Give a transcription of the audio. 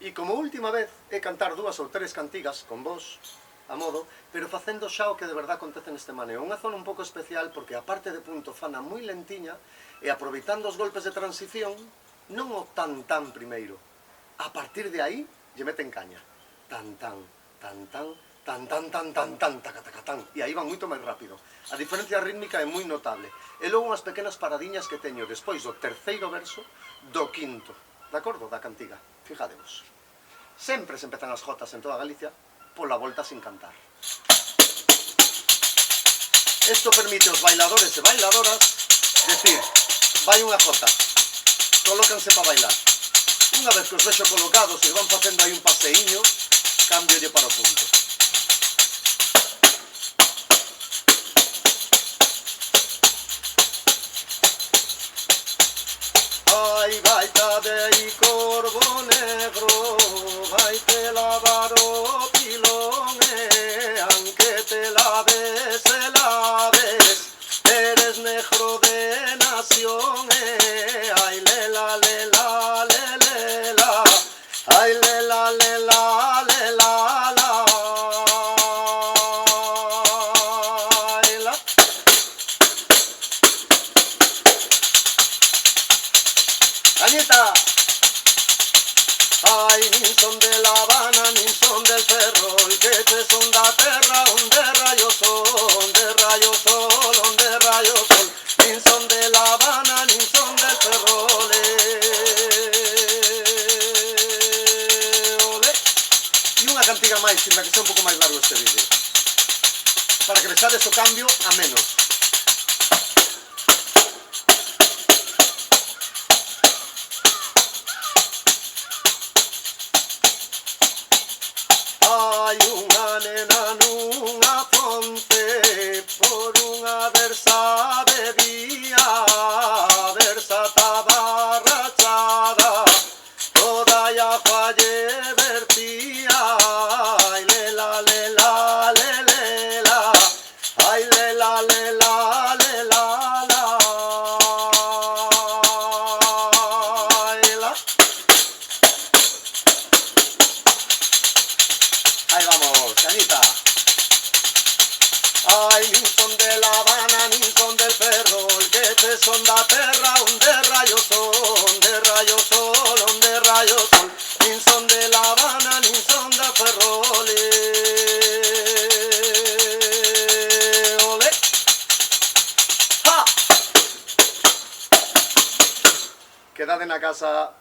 E como última vez é cantar 2 ou 3 cantigas con vos, a modo, pero facendo xa o que de verdad acontece neste maneo. Unha zona un pouco especial porque a parte de punto fana moi lentiña e aproveitando os golpes de transición, non o tan primeiro. A partir de aí, lle meten caña. Tan tan, tan tan, tan tan tan tan tan, tacatacatán. E aí van moito máis rápido. A diferencia rítmica é moi notable. E logo unhas pequenas paradiñas que teño despois do terceiro verso do quinto. De acordo? Da cantiga. Fijadevos. Sempre se empezan as jotas en toda Galicia pola volta sin cantar. Isto permite aos bailadores e bailadoras decir, vai unha jota, colócanse para bailar. Unha vez que os vexo colocados e van facendo aí un paseiño, cambiolle para o punto. Ai, gaita de corvo negro, vaite lavar o pilón, aunque te laves, eres negro de nación, ay, lela, lela, lela, ay, lela, lela, lela, la. ¡Cañita! Ay, nin son de La Habana, nin son del Ferrol, que te son da terra onde rayos sol, onde rayos sol, onde rayos sol. Nin son de La Habana, nin son del Ferrol, ole. E unha cantiga máis, sin que sea un pouco máis largo este vídeo, para que vexades o cambio a menos. Hai unha nena nunha fonte, por unha versa bebía, a versa estaba rachada, toda a agua lle vertía, ai lela, lela, lela, ai lela, lela, lela, la. Ahí vamos, cañita. Ay, nin son de La Habana, nin son del Ferrol, que te son da terra onde rayos sol, onde rayos sol, onde rayos sol. Nin son de La Habana, nin son del Ferrol, ole. ¡Ja! Quedade na casa.